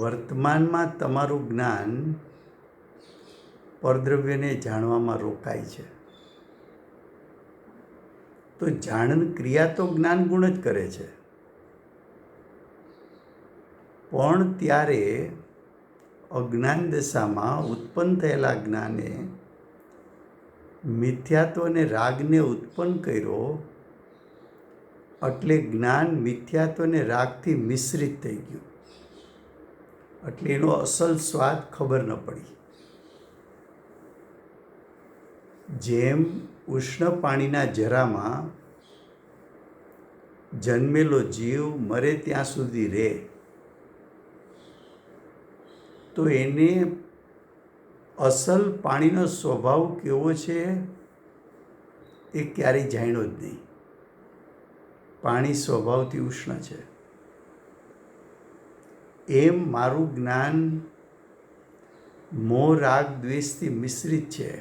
વર્તમાનમાં તમારું જ્ઞાન પરદ્રવ્યને જાણવામાં રોકાય છે. તો જાણન ક્રિયા તો જ્ઞાન ગુણ જ કરે છે. પણ ત્યારે અજ્ઞાન દશામાં ઉત્પન્ન થયેલા જ્ઞાને મિથ્યાત્વ અને રાગને ઉત્પન્ન કર્યો, એટલે જ્ઞાન મિથ્યાત્વ અને રાગથી મિશ્રિત થઈ ગયું, એટલે એનો અસલ સ્વાદ ખબર ન પડી. જેમ ઉષ્ણ પાણીના જરામાં જન્મેલો જીવ મરે ત્યાં સુધી રહે, તો એને અસલ પાણીનો સ્વભાવ કેવો છે એ ક્યારેય જાણ્યો જ નહીં. પાણી સ્વભાવથી ઉષ્ણ છે. એમ મારું જ્ઞાન મોહ રાગ દ્વેષથી મિશ્રિત છે.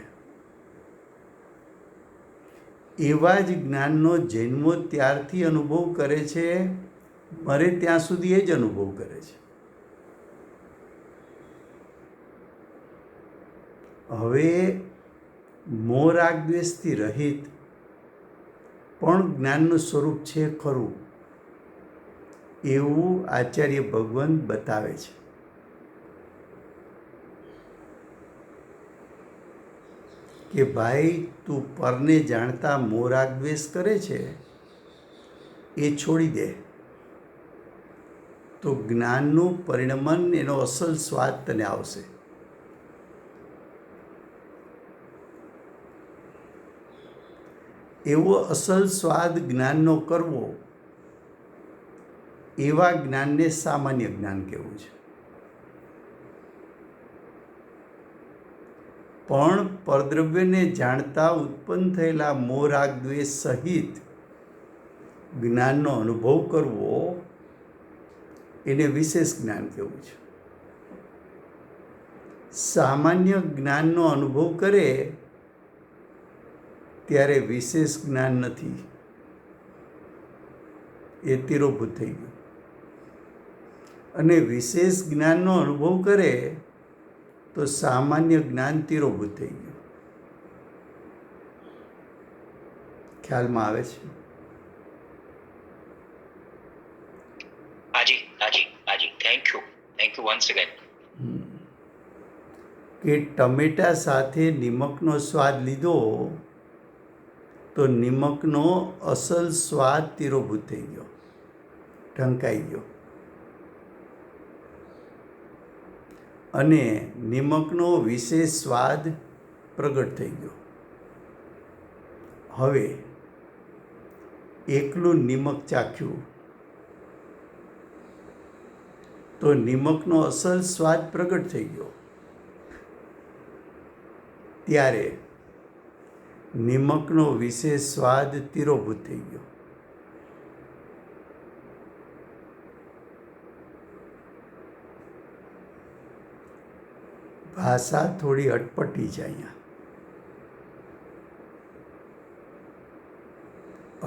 એવા જ જ્ઞાનનો જન્મો ત્યારથી અનુભવ કરે છે, મરે ત્યાં સુધી એ જ અનુભવ કરે છે. હવે મોહ રાગ દ્વેષથી રહિત પણ જ્ઞાનનું સ્વરૂપ છે ખરું, એવું આચાર્ય ભગવંત બતાવે છે. કે ભાઈ, તું પરને જાણતા મોહ રાગ દ્વેષ કરે છે એ છોડી દે, તો જ્ઞાનનું પરિણમન, એનો અસલ સ્વાદ તને આવશે. એવો અસલ સ્વાદ જ્ઞાનનો કરવો, એવા જ્ઞાનને સામાન્ય જ્ઞાન કહેવું છે. પણ પરદ્રવ્યને જાણતા ઉત્પન્ન થયેલા મોહ રાગ દ્વેષ સહિત જ્ઞાનનો અનુભવ કરવો, એને વિશેષ જ્ઞાન કહેવું છે. સામાન્ય જ્ઞાનનો અનુભવ કરે ત્યારે વિશેષ જ્ઞાન નથી, એ તિરોભૂત થઈ ગયું. અને વિશેષ જ્ઞાનનો અનુભવ કરે તો સામાન્ય જ્ઞાન તિરોભૂત થઈ ગયું. ખ્યાલમાં આવે છે? હાજી હાજી હાજી, થેન્ક યુ વન્સ અગેન. કે ટમેટા સાથે નિમકનો સ્વાદ લીધો તો નિમકનો અસલ સ્વાદ તિરોભૂત થઈ ગયો, ઢંકાઈ ગયો, અને નિમકનો વિશેષ સ્વાદ પ્રગટ થઈ ગયો. હવે એકલું નિમક ચાખ્યું તો નિમકનો અસલ સ્વાદ પ્રગટ થઈ ગયો. ત્યારે નિમકનો વિશેષ સ્વાદ તિરોભૂત થઈ ગયો. ભાષા થોડી અટપટી છે અહીંયા.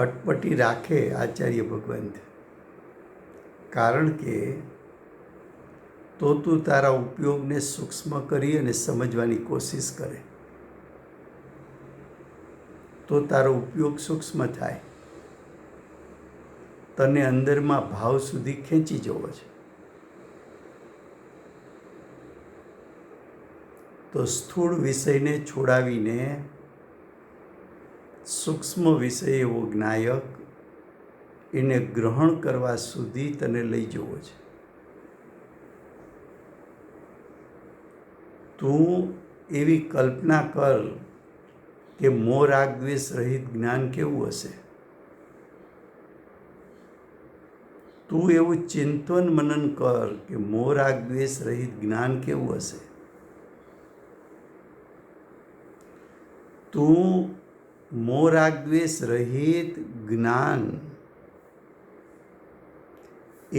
અટપટી રાખે આચાર્ય ભગવંત, કારણ કે તો તું તારા ઉપયોગને સૂક્ષ્મ કરી અને સમજવાની કોશિશ કરે, તો તારો ઉપયોગ સૂક્ષ્મ થાય, તને અંદરમાં ભાવ સુધી ખેંચી જવો છે. તો સ્થૂળ વિષયને છોડાવીને સૂક્ષ્મ વિષય એવો જ્ઞાયક, એને ગ્રહણ કરવા સુધી તને લઈ જવો છે. તું એવી કલ્પના કર કે મોહ રાગ દ્વેષ રહિત જ્ઞાન કેવું હશે. તું એવું ચિંતન મનન કર કે મોહ રાગ દ્વેષ રહિત જ્ઞાન કેવું હશે. તું મોહ રાગ દ્વેષ રહિત જ્ઞાન,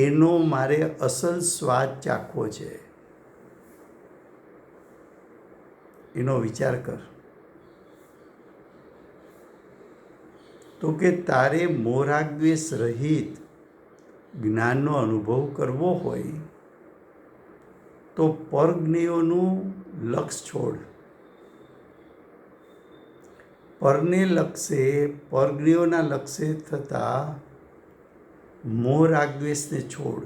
એનો મારે અસલ સ્વાદ ચાખવો છે, એનો વિચાર કર. તો કે તારે મોહ રાગ દ્વેષ રહિત જ્ઞાનનો અનુભવ કરવો હોય તો પરજ્ઞેયોનું લક્ષ છોડ. પરને લક્ષે, પરજ્ઞેયોના લક્ષે થતા મોહ રાગ દ્વેષને છોડ.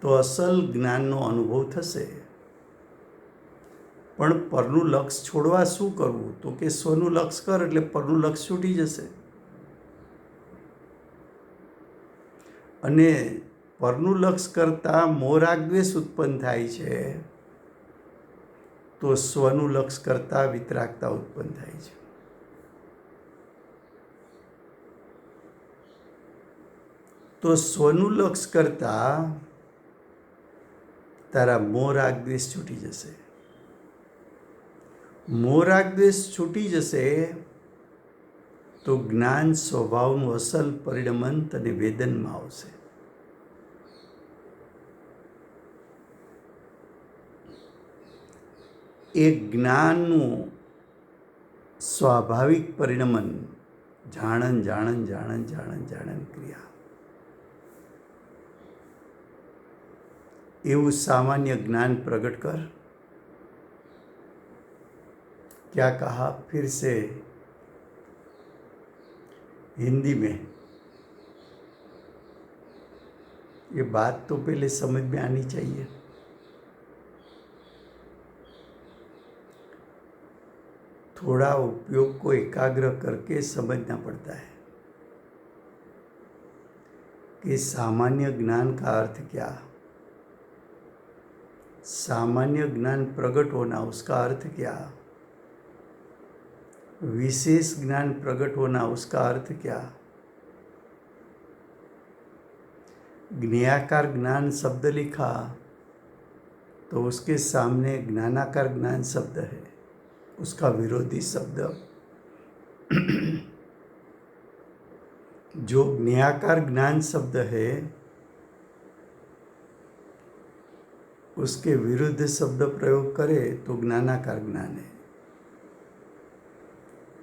તો અસલ જ્ઞાનનો અનુભવ થશે. પણ પરનું લક્ષ છોડવા શું કરવું? તો કે સ્વનું લક્ષ કર એટલે પરનું લક્ષ છૂટી જશે. અને પરનું લક્ષ કરતાં મોહરાગદ્વેષ ઉત્પન્ન થાય છે, તો સ્વનું લક્ષ કરતાં વિતરાગતા ઉત્પન્ન થાય છે. તો સ્વનું લક્ષ કરતાં તારા મોહરાગદ્વેષ છૂટી જશે. મોહરાગદ્વેષ છૂટી જશે તો જ્ઞાન સ્વભાવનું અસલ પરિણમન તને વેદનમાં આવશે. એ જ્ઞાનનું સ્વાભાવિક પરિણમન જાણન જાણન જાણન જાણન જાણન ક્રિયા, એવું सामान्य ज्ञान प्रकट कर. क्या कहा फिर से हिंदी में? ये बात तो पहले समझ में आनी चाहिए. थोड़ा उपयोग को एकाग्र करके समझना पड़ता है कि सामान्य ज्ञान का अर्थ क्या, सामान्य ज्ञान प्रकट होना उसका अर्थ क्या, विशेष ज्ञान प्रकट होना उसका अर्थ क्या. ज्ञेयाकार ज्ञान शब्द लिखा तो उसके सामने ज्ञानाकार ज्ञान शब्द है, उसका विरोधी शब्द जो ज्ञेयाकार ज्ञान शब्द है उसके विरुद्ध शब्द प्रयोग करे तो ज्ञानाकार ज्ञान है.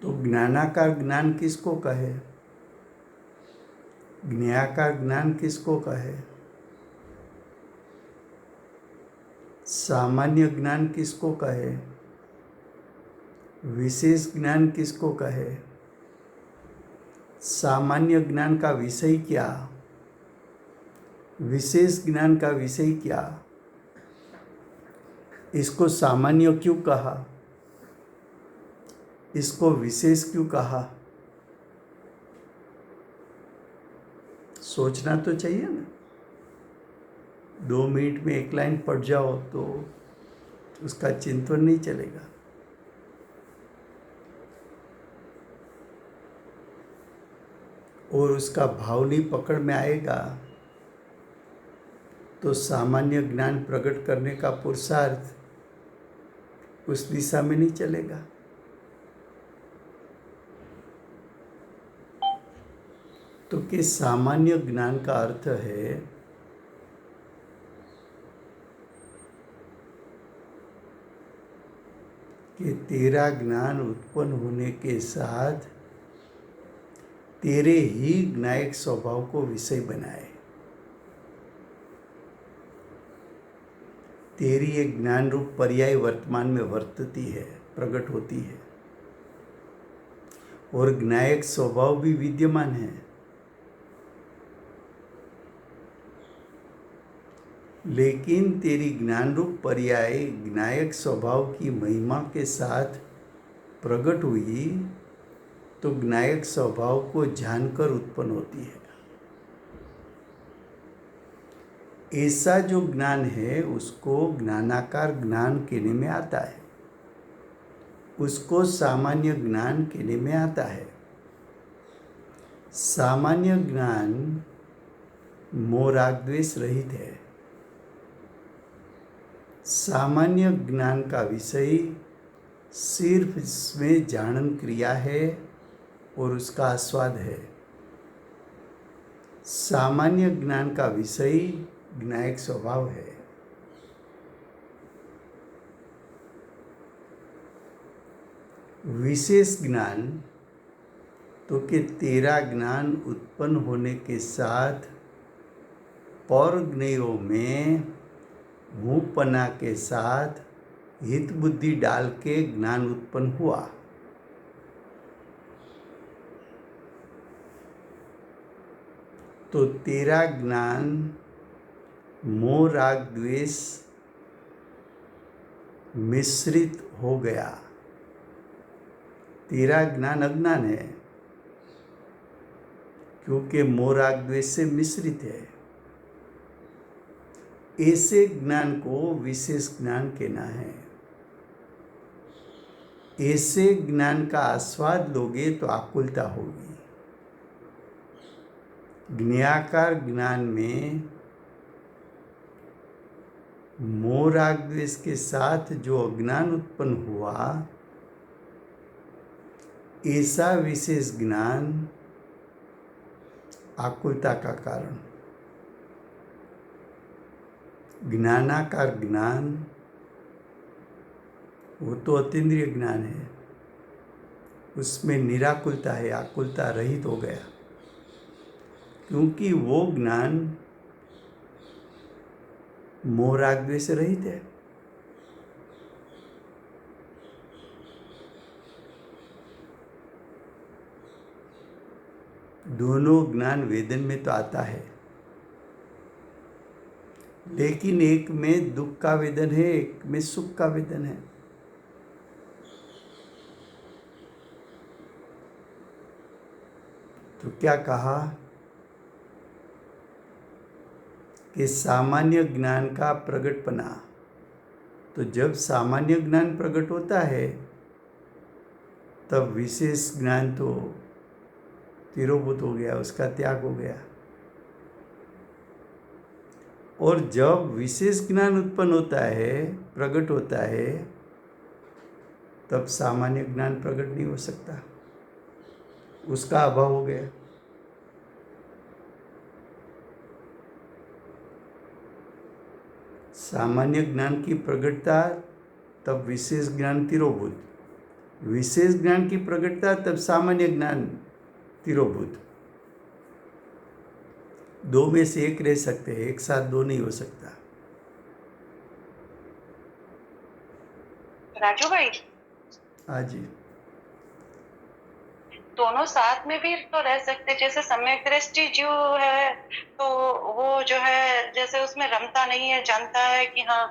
तो ज्ञानाकार ज्ञान किसको कहे, ज्ञेयाकार ज्ञान किसको कहे, सामान्य ज्ञान किसको कहे, विशेष ज्ञान किसको कहे, सामान्य ज्ञान का विषय क्या, विशेष ज्ञान का विषय क्या, इसको सामान्य क्यों कहा, इसको विशेष क्यों कहा? सोचना तो चाहिए ना. 2 मिनट में एक लाइन पढ़ जाओ तो उसका चिंतन नहीं चलेगा. और उसका भाव नहीं पकड़ में आएगा तो सामान्य ज्ञान प्रकट करने का पुरुषार्थ उस दिशा में नहीं चलेगा. तो कि सामान्य ज्ञान का अर्थ है कि तेरा ज्ञान उत्पन्न होने के साथ तेरे ही ज्ञायक स्वभाव को विषय बनाए. तेरी एक ज्ञान रूप पर्याय वर्तमान में वर्तती है, प्रकट होती है, और ज्ञायक स्वभाव भी विद्यमान है. लेकिन तेरी ज्ञान रूप पर्याय ज्ञायक स्वभाव की महिमा के साथ प्रकट हुई तो ज्ञायक स्वभाव को जानकर उत्पन्न होती है. ऐसा जो ज्ञान है उसको ज्ञानाकार ज्ञान कहने में आता है, उसको सामान्य ज्ञान कहने में आता है. सामान्य ज्ञान मोहरागद्वेष रहित है. सामान्य ज्ञान का विषय सिर्फ इसमें जानन क्रिया है और उसका आस्वाद है. सामान्य ज्ञान का विषय ज्ञायक स्वभाव है. विशेष ज्ञान तो कि तेरा ज्ञान उत्पन्न होने के साथ पर ज्ञेयों में मुँहपना के साथ हित बुद्धि डाल के ज्ञान उत्पन्न हुआ. तो तेरा ज्ञान मोह राग द्वेष मिश्रित हो गया। तेरा ज्ञान अज्ञान है क्योंकि मोह राग द्वेष से मिश्रित है। ऐसे ज्ञान को विशेष ज्ञान कहना है। ऐसे ज्ञान का आस्वाद लोगे तो आकुलता होगी। ज्ञाकार ज्ञान में मोह राग द्वेष के साथ जो अज्ञान उत्पन्न हुआ, ऐसा विशेष ज्ञान आकुलता का कारण। ज्ञानाकार ज्ञान वो तो अतीन्द्रिय ज्ञान है, उसमें निराकुलता है, आकुलता रहित हो गया, क्योंकि वो ज्ञान मोह राग द्वेष से रहित है। दोनों ज्ञान वेदन में तो आता है, लेकिन एक में दुख का वेदन है, एक में सुख का वेदन है। तो क्या कहा कि सामान्य ज्ञान का प्रगटपना। तो जब सामान्य ज्ञान प्रकट होता है तब विशेष ज्ञान तो तिरोभूत हो गया, उसका त्याग हो गया। और जब विशेष ज्ञान उत्पन्न होता है, प्रकट होता है, तब सामान्य ज्ञान प्रकट नहीं हो सकता, उसका अभाव हो गया। सामान्य ज्ञान की प्रकटता तब विशेष ज्ञान तिरोभूत, विशेष ज्ञान की प्रकटता तब सामान्य ज्ञान तिरोभूत। दो में से एक रह सकते हैं, एक साथ दो नहीं हो सकता। राजू भाई, हाँ जी, दोनों साथ में भी तो रह सकते। जैसे सम्यक दृष्टि जो है तो वो जो है जैसे उसमें रमता नहीं है, जानता है कि हाँ।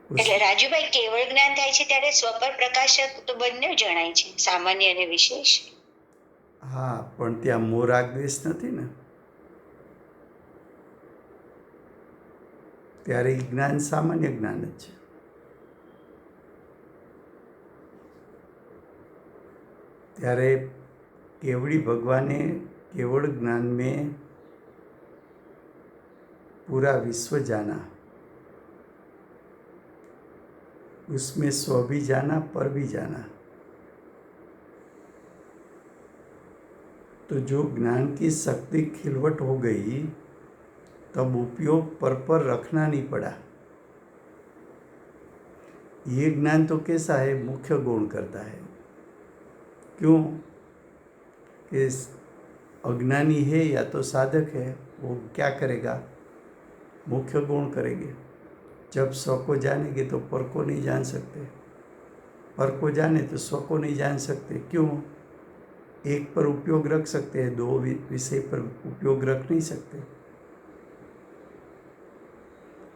એટલે રાજુભાઈ કેવળ જ્ઞાન થાય છે ત્યારે સ્વપર પ્રકાશક તો બંને જણાય છે, સામાન્ય અને વિશેષ. હા, પણ ત્યાં મોહ રાગ દ્વેષ નથી ને, ત્યારે એ જ્ઞાન સામાન્ય જ્ઞાન જ છે. ત્યારે केवड़ी भगवाने केवल ज्ञान में पूरा विश्व जाना, उसमें स्व भी जाना, पर भी जाना। तो जो ज्ञान की शक्ति खिलवट हो गई तब उपयोग पर रखना नहीं पड़ा। ये ज्ञान तो कैसा है, मुख्य गुण करता है। क्यों कि अज्ञानी है या तो साधक है, वो क्या करेगा, मुख्य गुण करेंगे। जब स्व को जानेंगे तो पर को नहीं जान सकते, पर को जाने तो स्व को नहीं जान सकते। क्यों, एक पर उपयोग रख सकते हैं, दो विषय पर उपयोग रख नहीं सकते।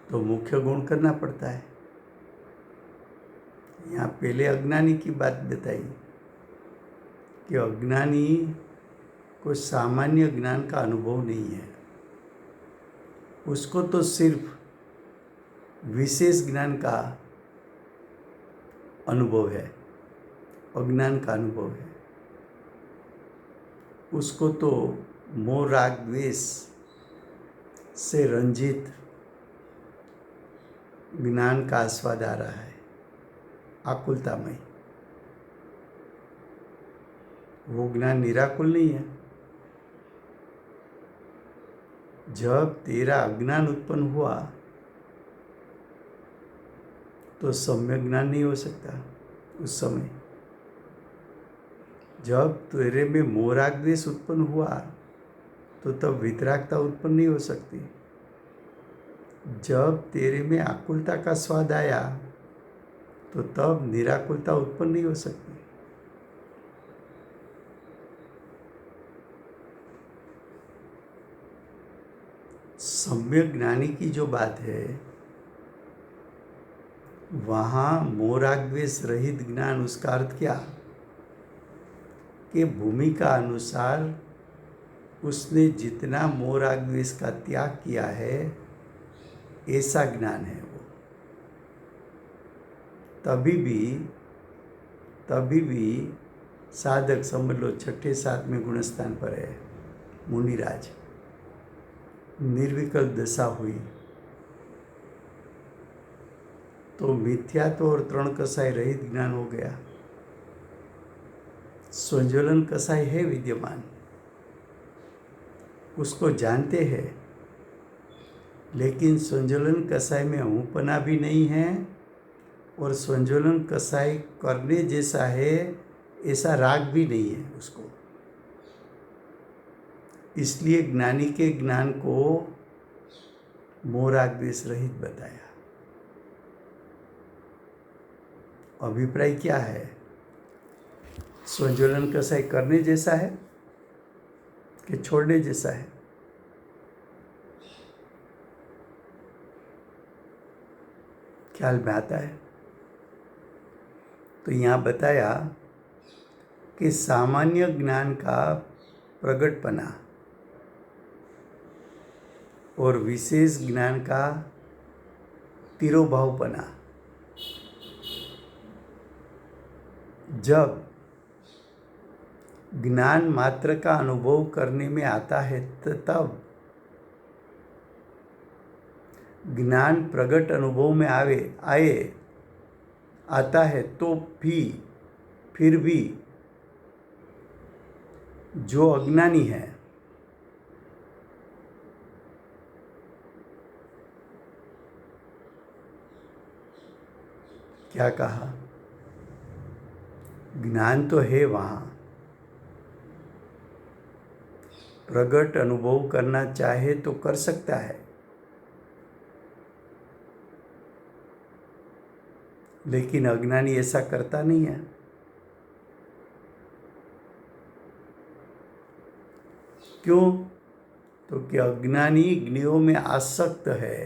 तो मुख्य गुण करना पड़ता है। यहाँ पहले अज्ञानी की बात बताई कि अज्ञानी को सामान्य ज्ञान का अनुभव नहीं है, उसको तो सिर्फ विशेष ज्ञान का अनुभव है, अज्ञान का अनुभव है। उसको तो मोह राग द्वेष से रंजित ज्ञान का आस्वाद आ रहा है, आकुलतामय। वो ज्ञान निराकुल नहीं है। जब तेरा अज्ञान उत्पन्न हुआ तो सम्यक ज्ञान नहीं हो सकता उस समय। जब तेरे में मोह राग द्वेष उत्पन्न हुआ तो तब वितरागता उत्पन्न नहीं हो सकती। जब तेरे में आकुलता का स्वाद आया तो तब निराकुलता उत्पन्न नहीं हो सकती। सम्यक ज्ञानी की जो बात है, वहाँ मोराग्वेश रहित ज्ञान, उसका अर्थ क्या कि भूमिका अनुसार उसने जितना मोराग्वेश का त्याग किया है, ऐसा ज्ञान है वो। तभी भी साधक, समझ लो 6ठे 7वें गुणस्थान पर है मुनिराज, निर्विकल्प दशा हुई तो मिथ्यात्व और 3 कसाई रहित ज्ञान हो गया। स्वज्वलन कसाई है विद्यमान, उसको जानते हैं, लेकिन स्वज्वलन कसाई में हूँपना भी नहीं है और स्वज्वलन कसाई करने जैसा है ऐसा राग भी नहीं है उसको। इसलिए ज्ञानी के ज्ञान को मोराग्वेश रहित बताया। अभिप्राय क्या है? स्वज्वलन कसाई करने जैसा है कि छोड़ने जैसा है? ख्याल में आता है? तो यहाँ बताया कि सामान्य ज्ञान का प्रगटपना और विशेष ज्ञान का तिरोभावपना जब ज्ञान मात्र का अनुभव करने में आता है तब ज्ञान प्रगट अनुभव में आता है तो फिर भी जो अज्ञानी है क्या कहा? ज्ञान तो है वहाँ, प्रगट अनुभव करना चाहे तो कर सकता है, लेकिन अज्ञानी ऐसा करता नहीं है। क्यों? तो कि अज्ञानी ज्ञेयों में आसक्त है,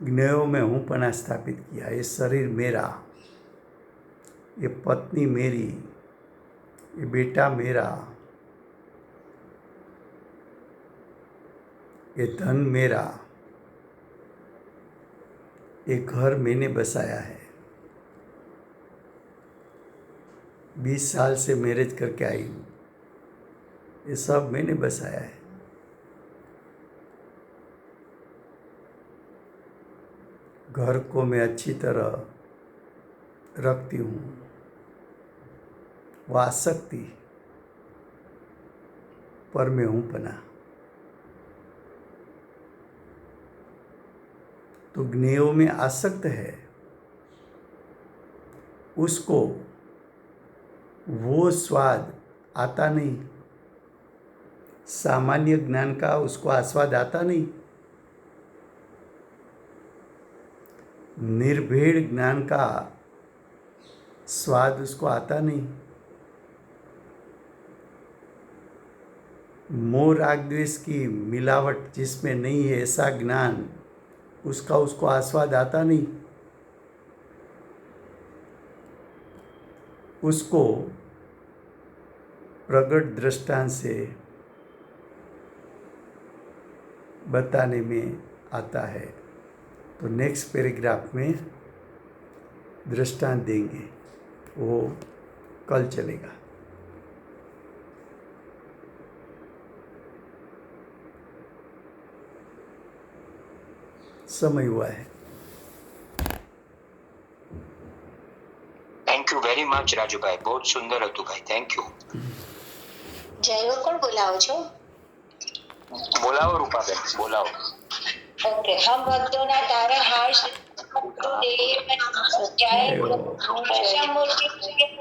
ज्ञेयों में हूँपना स्थापित किया। ये शरीर मेरा, ये पत्नी मेरी, ये बेटा मेरा, ये धन मेरा, ये घर मैंने बसाया है, 20 साल से मैरिज करके आई हूँ, ये सब मैंने बसाया है। घर को मैं अच्छी तरह रखती हूँ, वह आसक्ति पर मैं हूँ पना। तो ज्ञेयों में आसक्त है, उसको वो स्वाद आता नहीं, सामान्य ज्ञान का उसको आस्वाद आता नहीं, निर्भेड़ ज्ञान का स्वाद उसको आता नहीं, मोह राग द्वेष की मिलावट जिसमें नहीं है ऐसा ज्ञान उसको आस्वाद आता नहीं। उसको प्रगट दृष्टांत से बताने में आता है। तो नेक्स्ट पैराग्राफ में दृष्टांत देंगे, वो कल चलेगा। समय हुआ है। Thank you very much Rajubhai, બહુ સુંદર હતું ભાઈ, થેન્ક યુ। જય હો, કોણ બોલાવો છો? બોલાવો રૂપાબેન, બોલાવો। ओके, हम भक्तों तारणहार श्री गुरुदेव जय हो। दशामूर्ति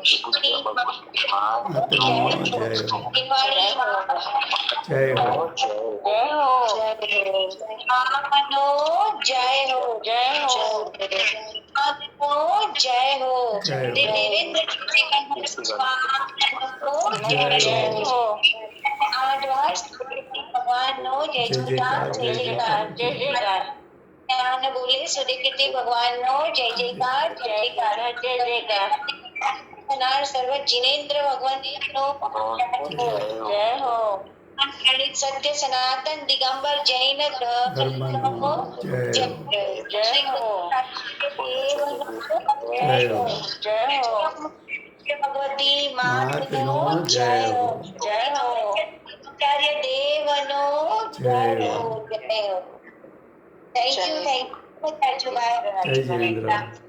श्री जय हो, रामनो जय हो, जय हो, जय हो, देवेंद्र जय हो, आद्वार ભગવાનનો જય જય જયકાર જયકાર, જય જયકાર જય જયકાર અને બોલે સુધીકીર્તિ ભગવાનનો જય જયકાર જય જયકાર જય જયકાર અનાર સર્વ જીનેન્દ્ર ભગવાનનો જય હો ગણિત સત્ય સનાતન દિગંબર જૈન ધર્મનો જય જય હો. જય હો જય હો. જય હો ભગવતી માતનો માતનો જય જય હો. હો જય હો આચાર્ય દેવનો જય જય હો. હો જય હો થેન્ક યુ રાજુભાઈ જય જયેન્દ્ર.